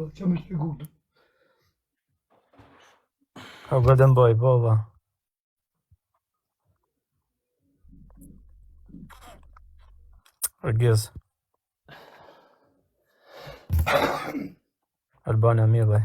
Që më shpiku këtu. O Golden Boy, bova. Rëgjiz. Albania Milaj.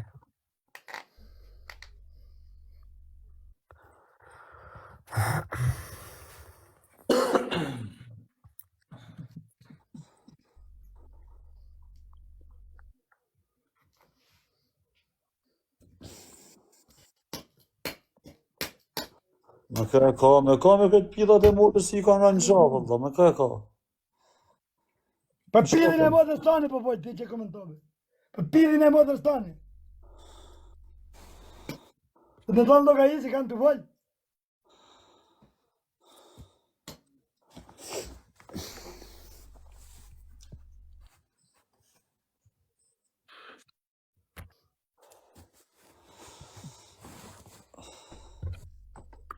Me këtë pidat e motër si I kanë rënë gjavë, valla, me këtë. Për pidhin e motës tani, po pojtë, ti që komentove. Për pidhin e motës tani. Të të tonë loka I si kanë të folë.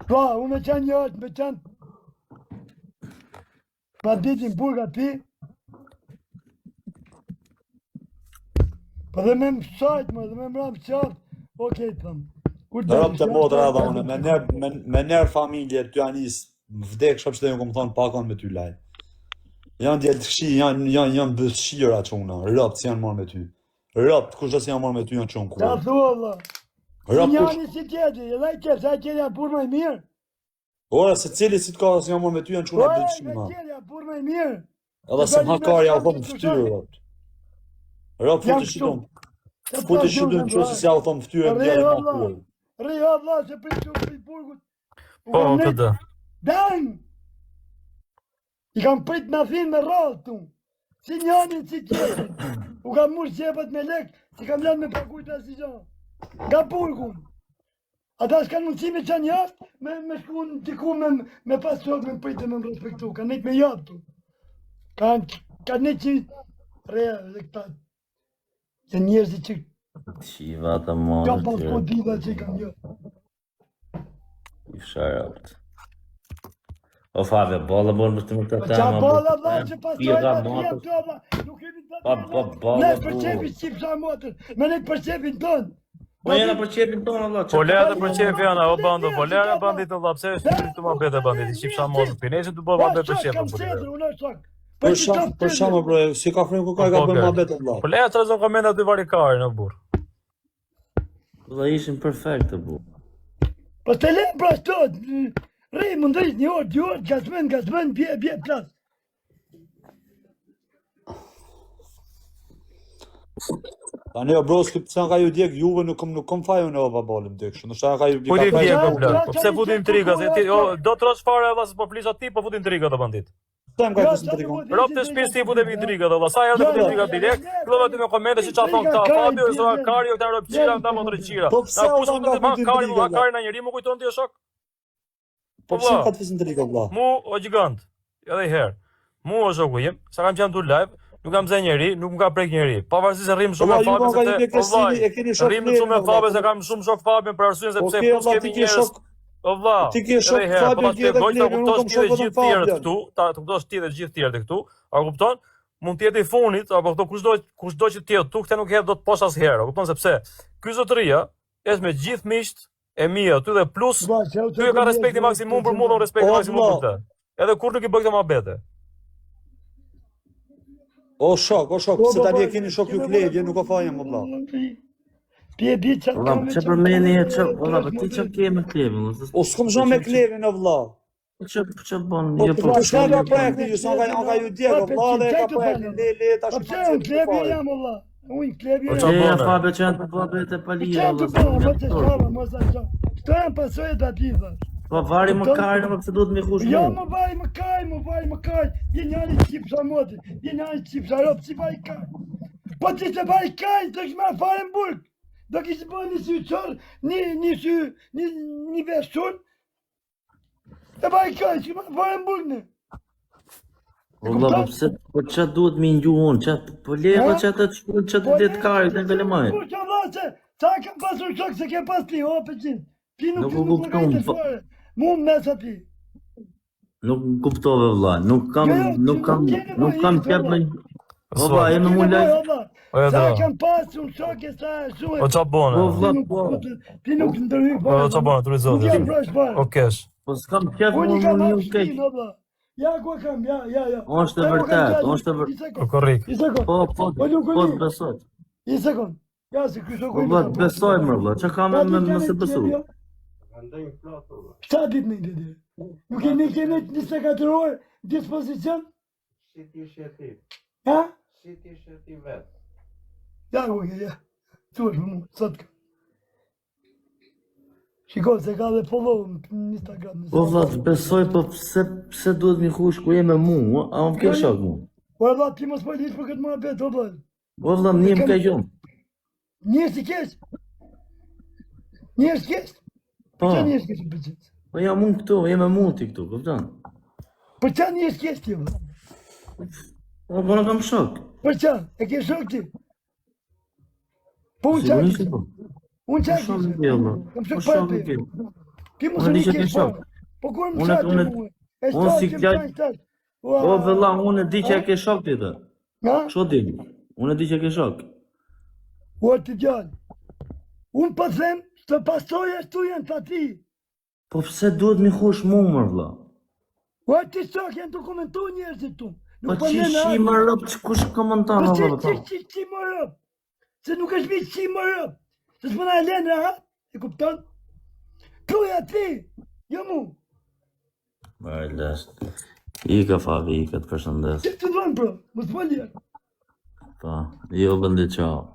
Pa, unë me qenë jashtë, me qenë pa ditin burga ti, pa dhe me më sajtë më, dhe me më ramë qatë, okej, thëmë. Rëmë të motra edhe une, me nërë familje të janis, më vdek, shëpë që të ju këmë thonë pakon me ty laj. Janë djelë të kshi, janë bësëshira që una, rëpë që janë marrë me ty. Rëpë, kush që janë marrë me ty janë që unë kurë. Qa thua, Allah? Sinjani si tjeti, edhe I qef, sa I qef janë pur më I mirë. Ora, se cili si të ka që janë marrë me ty janë që una bësëshima. Ora, qef janë pur më I mirë. Edhe se më hakarja u thonë ftyrë, rëpë. Rëpë, fu të shidon. Fu të shidon që se si u thonë ftyrë e më djeli ma kurë. Ri, Allah, se për që për burgut. Po, të dë. Dan! I kam prit me thinë me rrallë tu. Si njani, si tjetin. U kam murë qepët me lek, si kam lënë me pakujt asë I gjanë. Nga burgun. Ata s'kanë mundësi me qanë jashtë, me shku në tiku me pas qokë me pritë me më respektu. Kanë nejtë me jatë tu. Kanë nejtë që reja dhe këta. Që njerëzi që Shiva të marrë ka pas kodida që I kam jo. I sharapët. O Fabio, bolla bërë më të më të Qa bolla vla që pasojnë Pira atë motër. jetë të vla. Nuk kemi të Pa, Ne përqepi qipsa motër. Me ne përqepin tonë. Po jena për qepin tonë, Allah. Po lera për qef janë, o bando, po lera bandit në lapse, është të më bete bandit, I qipsa mosë, pineqën të bërë më bete për qefën. Për shamë, bro, si ka frimë ku ka I ka bërë ma betë, vla. Po lera të rezon komenda të varikari në burë. Dhe ishin perfekte, bu. Po të le pra shtot. Rej, më ndëjt një orë, 2 orë, gazmen, bje plas. Tani o bro, s'kip të ka ju djek, juve nuk kom fajun e o babalim djek, shumë nështë ka ju djek. Futi djek, o blad, po pse futi intriga, se ti, do të rosh fare edhe se po flisat ti, po futi intriga të bandit. Tem ka kësë intriga. Rob të shpis ti futi intriga dhe vlla, sa herë të futi intriga direkt, këllove ty me komente që qa thonë këta, Fabio, e zoa Kari, o këta rob qira, këta më të qira. Po pse Na kush o më të ma Kari në njëri, më kujton ti o shok? Po pse ka të fis intriga, vla? Mu o gjigant, edhe I herë, mu o shoku jem, sa kam qenë tu live, nuk kam zë njeri, nuk më ka prek njeri. Pavarësisht se rrim shumë me Fabin se rrim shumë me Fabin se kam shumë shok Fabin për arsyeën se pse plus kemi njerëz. O vlla, ti ke shok Fabin tjetër gojta kuptosh ti dhe gjithë tjerët këtu, ta kuptosh ti dhe gjithë tjerët këtu, a kupton? Mund të jetë I funit, apo këto kushdo që të jetë tu, këtë nuk hedh dot poshtë asherë, kupton se pse? Ky zotëria është me gjithë miqt e mia, ty dhe plus, ty e ka respekti maksimum për mua, respekti maksimum për të. Edhe kur nuk I bëj këtë mohabete. O shok, se tani e keni shok ju kledje, nuk o fajem, më vla. Pje qa Valla, që përmeni e që, valla, për ti që ke me klevin? O s'kom zho me klevin, o vla. Që bon, Po të shka ka projekti, ju s'ka ju djeko, vla dhe ka projekti, le, ta shumë të unë klevje jam, valla. Unë klevje jam. Që e Fabio që janë të babet e palira, Që të bëna, më të shkava, më të shkava. Këto janë pasojet ati, thash. Po vari më kajnë, më pëse duhet me kush mu. Jo, më vaj më kaj. Vje njani qipsa motit, vje njani qipsa ropë, si vaj kaj. Po që se vaj kaj, të këshma fare në burg. Do kishë bërë një syqor, një veshur. E vaj kaj, që këshma fare në burg në. Valla, po pëse, po që duhet me nju unë, po leva që atë që të letë karit në gëllemaj. Po që vla që, sa kam pasur shok se ke pas ti, o pëqin. Ti nuk përgajtë fare. Mu më mes ati. Nuk kuptove vlla, nuk kam qep me... Oba, e me mu lajt... O Sa dra. kam pasur unë shoke sa shumë. O qa bone? Po vlla po. Ti nuk ndërhy O fare. qa bone, të Nuk rizot. jam prash fare. O kesh. Po s'kam qef Unë i më kam një hapë keq. shpinë, valla. Ja ku e kam, ja. Është e Ja, ku kam vërtet, gjallë. është e I vërtet. sekond, O korrik. I sekond, Po të besoj. I sekond. Ja, se ky Po shoku vlla të besoj më vlla. Çka kam me se besu? Sa ditë në ditë? Nuk keni 24 orë dispozicion? Ha? Ja, ja. Thuaj më mua, sot. Shiko, se ka dhe follow në Instagram. Po vlla të besoj, po pse duhet mi hush ku je me mua? A unë ke shok mua? Po valla, ti mos po lish për këtë muhabet, o valla. Po vlla një më ka qenë. Njerëz i keq. Njerëz keq. Po. Çfarë njerëz keq për çfarë? Po jam unë këtu, jam me mua ti këtu, kupton? Për çfarë njerëz keq ti? Valla? Po nuk kam shok. Për çfarë? E ke shok ti? Po unë Sigurisht çfarë? po. Unë Po çfarë? shok i ke vlla. Kam Po shok shok pa i ke. Ti mos Unë e di që ke ke shok. Po kur më Unë- çfarë unë- ti mua? unë si çfarë? fjall- Po valla unë e di që ke shok ti të. Ha? Ço di? Unë e di që ke shok. O ti gjallë. Unë po them, të pasoja tu janë të ati. Po pse duhet mi hush mua më vlla? O ti shok janë dokumentu njerëzit tu. Po çishi më rëp kush komenton Po valla po. që më rëp. Se nuk është mi që më rëp. Se s'mëna e lenë rahat, e kupton? Tuja ti, jo mu. Vajles. I ka Fabi, i ka të përshëndes. Që të dhënë, bro, më s'pëllje. Po, jo bëndi qao.